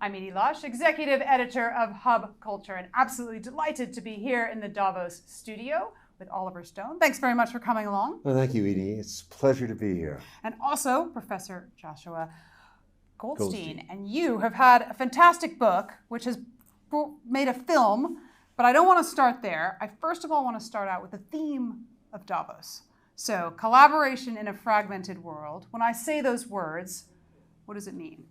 I'm Edie Lush, Executive Editor of Hub Culture, and absolutely delighted to be here in the Davos studio with Oliver Stone. Thanks very much for coming along. Well, thank you, Edie. It's a pleasure to be here. And also Professor Joshua Goldstein. And you have had a fantastic book, which has made a film, but I don't want to start there. I first of all want to start out with the theme of Davos. So, collaboration in a fragmented world. When I say those words, what does it mean?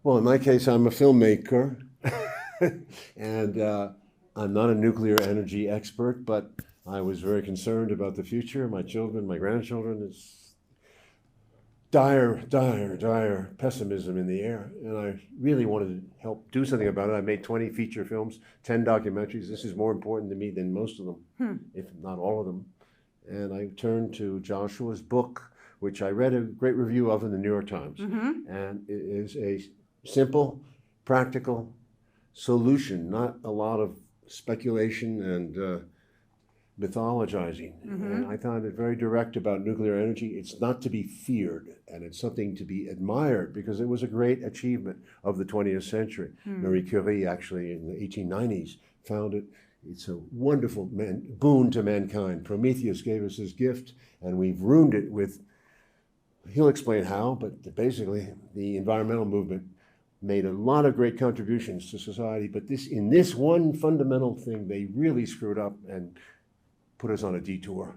Well, in my case, I'm a filmmaker, and I'm not a nuclear energy expert, but I was very concerned about the future. My children, my grandchildren, it's dire pessimism in the air, and I really wanted to help do something about it. I made 20 feature films, 10 documentaries. This is more important to me than most of them, if not all of them. And I turned to Joshua's book, which I read a great review of in the New York Times. And it is a simple, practical solution, not a lot of speculation and mythologizing. And I found it very direct about nuclear energy. It's not to be feared, and it's something to be admired because it was a great achievement of the 20th century. Marie Curie, actually, in the 1890s, found it. It's a wonderful boon to mankind. Prometheus gave us his gift, and we've ruined it with, he'll explain how, but basically the environmental movement made a lot of great contributions to society, but in this one fundamental thing, they really screwed up and put us on a detour.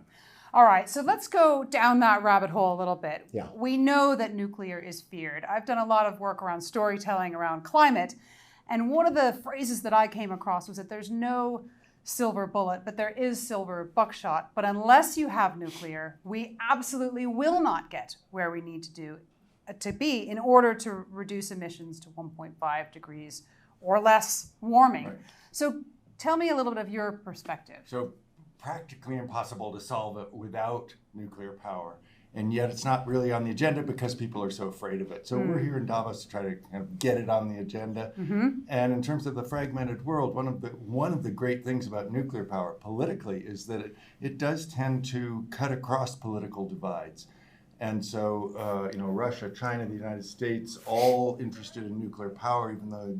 All right, so let's go down that rabbit hole a little bit. Yeah. We know that nuclear is feared. I've done a lot of work around storytelling around climate, and one of the phrases that I came across was that there's no silver bullet, but there is silver buckshot. But unless you have nuclear, we absolutely will not get where we need to be in order to reduce emissions to 1.5 degrees or less warming. Right. So tell me a little bit of your perspective. So practically impossible to solve it without nuclear power. And yet it's not really on the agenda because people are so afraid of it. So we're here in Davos to try to kind of get it on the agenda. And in terms of the fragmented world, one of the great things about nuclear power politically is that it does tend to cut across political divides. And so, Russia, China, the United States, all interested in nuclear power, even though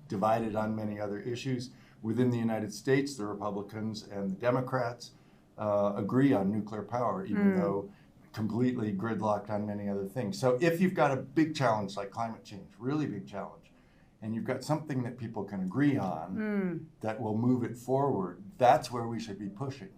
divided on many other issues. Within the United States, the Republicans and the Democrats agree on nuclear power, even though completely gridlocked on many other things. So if you've got a big challenge like climate change, really big challenge, and you've got something that people can agree on that will move it forward, that's where we should be pushing.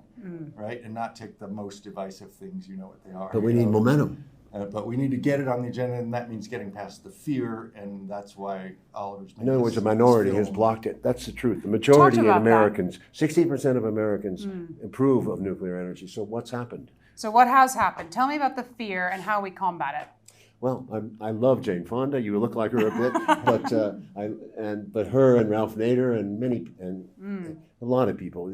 Right, and not take the most divisive things, you know what they are. But we need momentum. But we need to get it on the agenda, and that means getting past the fear, and that's why Oliver's making In other words, this a minority film. has blocked it. That's the truth. The majority Talk of about Americans, 60% of Americans approve of nuclear energy. So what's happened? So what has happened? Tell me about the fear and how we combat it. Well, I love Jane Fonda. You look like her a bit, but her and Ralph Nader and a lot of people,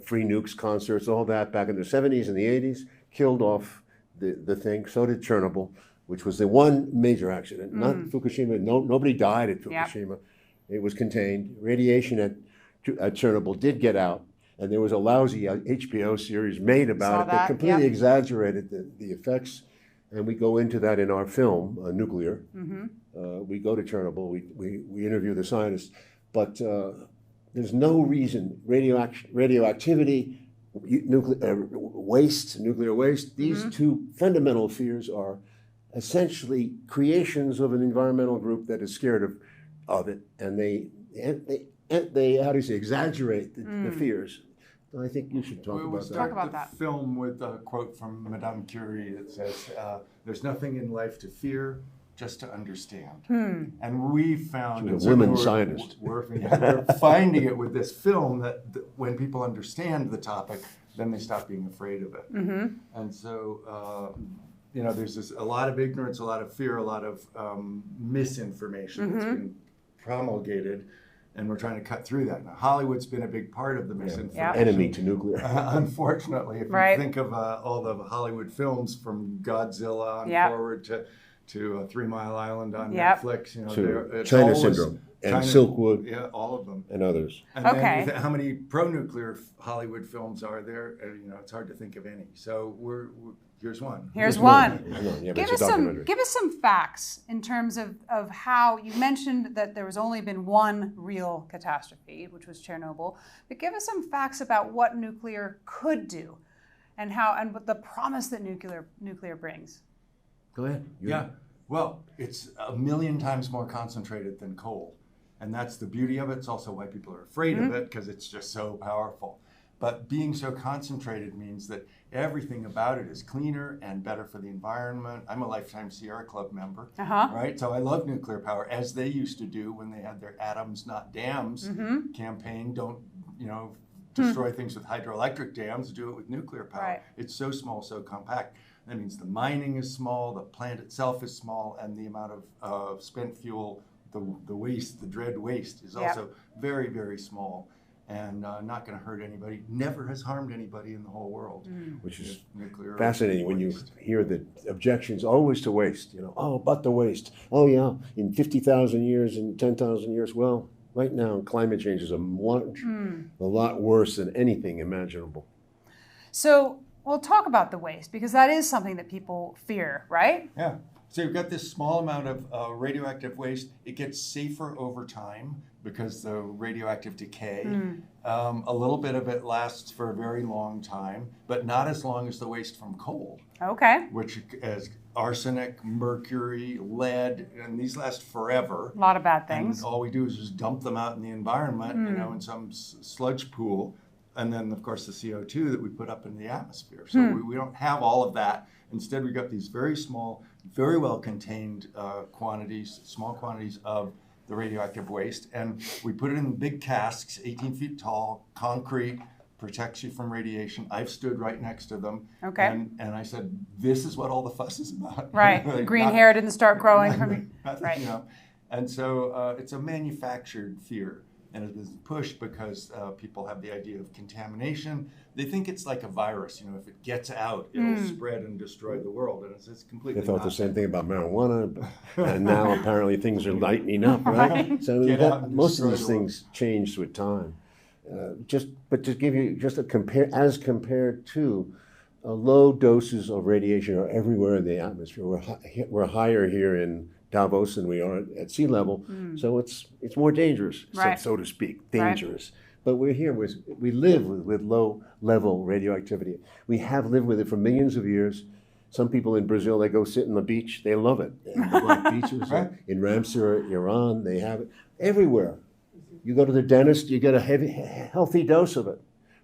free nukes concerts, all that back in the 70s and the 80s, killed off the thing. So did Chernobyl, which was the one major accident. Not Fukushima. Nobody died at Fukushima. Yep. It was contained. Radiation at Chernobyl did get out, and there was a lousy HBO series made about it that completely exaggerated the effects. And we go into that in our film, Nuclear. We go to Chernobyl, we interview the scientists, but there's no reason, radioactivity, nuclear waste, these two fundamental fears are essentially creations of an environmental group that is scared of it, and they how do you say, exaggerate the fears. I think you should talk about that. Talk about that. Film with a quote from Madame Curie that says, "There's nothing in life to fear, just to understand." And we found, she was a women scientist. We're finding it with this film that when people understand the topic, then they stop being afraid of it. And so, there's a lot of ignorance, a lot of fear, a lot of misinformation that's been promulgated. And we're trying to cut through that. Now, Hollywood's been a big part of the misinformation. Enemy to nuclear. Unfortunately, if you think of all the Hollywood films from Godzilla on forward to 3 Mile Island on Netflix, China Syndrome. and China, Silkwood, yeah, all of them. and others. And Okay. then how many pro-nuclear Hollywood films are there? It's hard to think of any. So here's one. Here's No, one. no, yeah, but Give it's a us documentary. give us some facts in terms of how you mentioned that there was only been one real catastrophe, which was Chernobyl. But give us some facts about what nuclear could do, and what the promise that nuclear brings. Go ahead. Yeah. Well, it's 1,000,000 times more concentrated than coal. And that's the beauty of it. It's also why people are afraid of it, because it's just so powerful. But being so concentrated means that everything about it is cleaner and better for the environment. I'm a lifetime Sierra Club member, right? So I love nuclear power, as they used to do when they had their atoms, not dams campaign. Don't, destroy things with hydroelectric dams, do it with nuclear power. Right. It's so small, so compact. That means the mining is small, the plant itself is small, and the amount of spent fuel, the waste, the dread waste, is also very, very small, and not going to hurt anybody. Never has harmed anybody in the whole world. Which is nuclear fascinating when you waste. hear the objections always to waste. But the waste. Oh yeah, in 50,000 years, in 10,000 years. Well, right now climate change is a lot worse than anything imaginable. So we'll talk about the waste, because that is something that people fear, right? Yeah. So you've got this small amount of radioactive waste. It gets safer over time because the radioactive decay. A little bit of it lasts for a very long time, but not as long as the waste from coal, Okay. which is arsenic, mercury, lead, and these last forever. A lot of bad things. And all we do is just dump them out in the environment, in some sludge pool. And then, of course, the CO2 that we put up in the atmosphere. So we don't have all of that. Instead, we got these very small, very well contained small quantities of the radioactive waste. And we put it in big casks, 18 feet tall, concrete, protects you from radiation. I've stood right next to them. Okay. And I said, this is what all the fuss is about. Right. Like, Green hair didn't start growing from right. And so it's a manufactured fear. And it is pushed because people have the idea of contamination. They think it's like a virus. If it gets out, it'll spread and destroy the world. And it's completely They thought not. the same thing about marijuana, and now apparently things are lightening up, right? So Get out and most of destroy these the world. things changed with time. But to give you just compared to low doses of radiation are everywhere in the atmosphere. We're higher here in Davos than we are at sea level, so it's more dangerous, Right. so to speak, dangerous. But we're here. We live with low level radioactivity. We have lived with it for millions of years. Some people in Brazil, they go sit on the beach. They love it. And the black beaches in Ramsar, Iran, they have it everywhere. You go to the dentist, you get a healthy dose of it,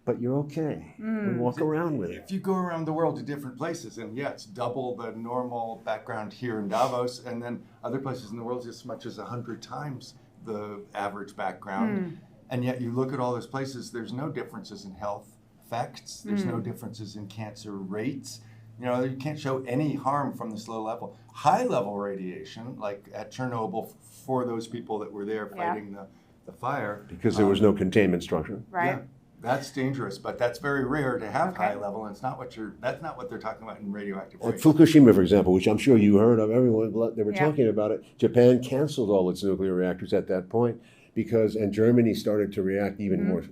but you're okay. And walk around with it. If you go around the world to different places, and it's double the normal background here in Davos, and then other places in the world as much as 100 times the average background. And yet you look at all those places, there's no differences in health effects. There's no differences in cancer rates. You can't show any harm from this low level. High level radiation, like at Chernobyl, for those people that were there fighting the fire. Because there was no containment structure. Right. Yeah, that's dangerous, but that's very rare to have high level, and that's not what they're talking about in radioactive At waste. Fukushima, for example, which I'm sure you heard of, everyone, they were talking about it. Japan canceled all its nuclear reactors at that point and Germany started to react even more,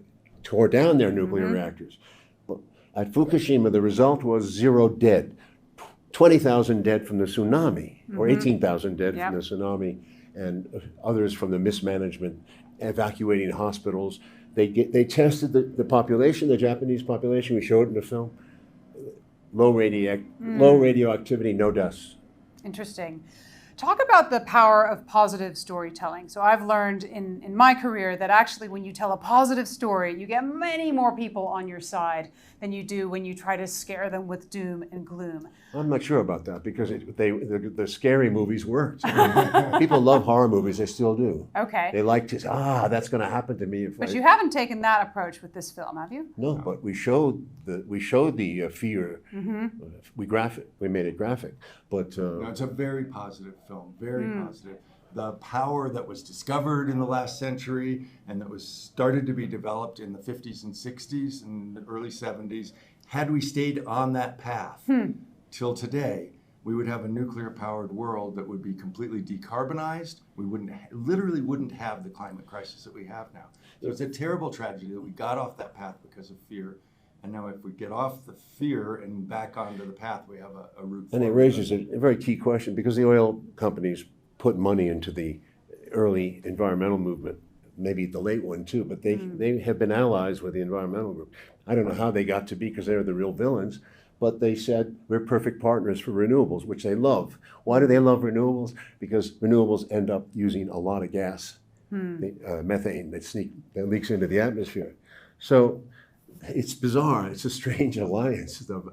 tore down their nuclear reactors. But at Fukushima, the result was 0 dead, 20,000 dead from the tsunami, or 18,000 dead from the tsunami, and others from the mismanagement, evacuating hospitals. They tested the population, the Japanese population. We showed it in the film. Low radioactivity, no deaths. Interesting. Talk about the power of positive storytelling. So I've learned in my career that actually when you tell a positive story, you get many more people on your side than you do when you try to scare them with doom and gloom. I'm not sure about that because the scary movies worked. People love horror movies; they still do. Okay. They like to that's going to happen to me. But you haven't taken that approach with this film, have you? No, but we showed the fear. We made it graphic, but No, it's a very positive film, very positive. The power that was discovered in the last century and that was started to be developed in the 50s and 60s and the early 70s, had we stayed on that path till today, we would have a nuclear-powered world that would be completely decarbonized. We literally wouldn't have the climate crisis that we have now. So it's a terrible tragedy that we got off that path because of fear. And now if we get off the fear and back onto the path, we have a route forward. And it raises a very key question, because the oil companies put money into the early environmental movement, maybe the late one too, but they have been allies with the environmental group. I don't know how they got to be, because they're the real villains, but they said we're perfect partners for renewables, which they love. Why do they love renewables? Because renewables end up using a lot of gas, methane that leaks into the atmosphere. So it's bizarre. It's a strange alliance of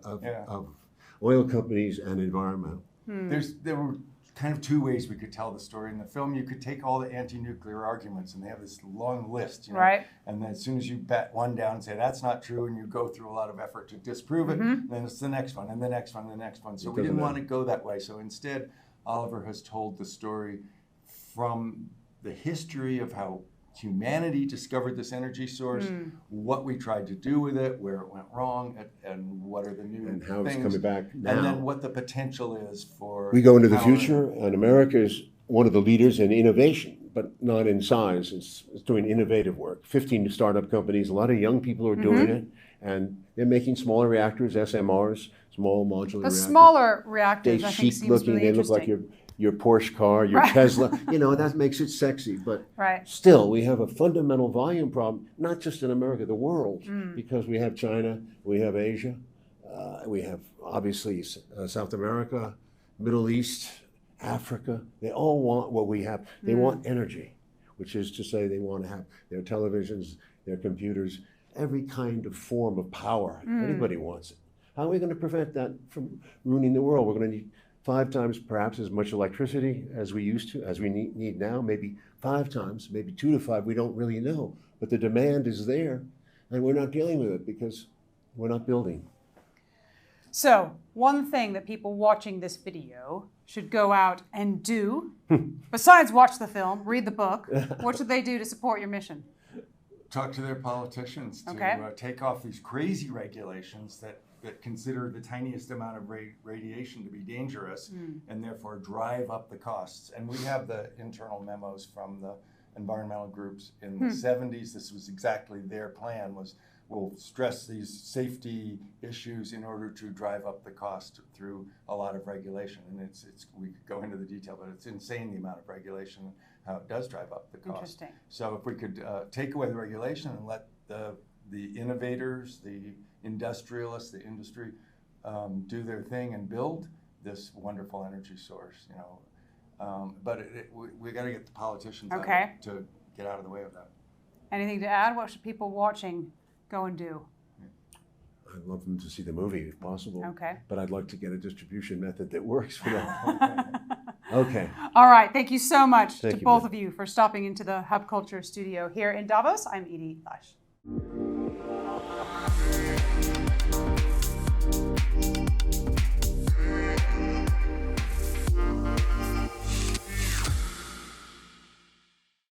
oil companies and environmental. There were kind of two ways we could tell the story. In the film, you could take all the anti-nuclear arguments, and they have this long list, you know? Right. And then as soon as you bat one down and say that's not true, and you go through a lot of effort to disprove it, then it's the next one, and the next one, and the next one. So we didn't want to go that way. So instead, Oliver has told the story from the history of how humanity discovered this energy source, what we tried to do with it, where it went wrong, and what are the new And how things, it's coming back now. and then what the potential is for. We go into the how- future, and America is one of the leaders in innovation, but not in size. It's doing innovative work. 15 startup companies, a lot of young people are doing it, and they're making smaller reactors, SMRs, small modular The reactors. smaller reactors, They I think, chic seems looking, really they look like interesting. your Porsche car, your Tesla, that makes it sexy, but Right. still, we have a fundamental volume problem, not just in America, the world, because we have China, we have Asia, we have obviously South America, Middle East, Africa. They all want what we have. They want energy, which is to say they want to have their televisions, their computers, every kind of form of power. Anybody wants it. How are we going to prevent that from ruining the world? We're going to need 5 times perhaps as much electricity as we used to, as we need now, maybe 5 times, maybe 2 to 5, we don't really know. But the demand is there, and we're not dealing with it because we're not building. So, one thing that people watching this video should go out and do, besides watch the film, read the book, what should they do to support your mission? Talk to their politicians to Okay. take off these crazy regulations that consider the tiniest amount of radiation to be dangerous and therefore drive up the costs. And we have the internal memos from the environmental groups in the 70s. This was exactly their plan, was we'll stress these safety issues in order to drive up the cost through a lot of regulation. And it's we could go into the detail, but it's insane the amount of regulation and how it does drive up the cost. Interesting. So if we could take away the regulation and let the innovators, the industrialists, the industry do their thing and build this wonderful energy source, but we got to get the politicians out to get out of the way of that. Anything to add? What should people watching go and do? I'd love them to see the movie if possible. Okay. But I'd like to get a distribution method that works for them. Okay. All right. Thank you so much Thank to you, both ma'am. of you for stopping into the Hub Culture studio here in Davos. I'm Edie Lush.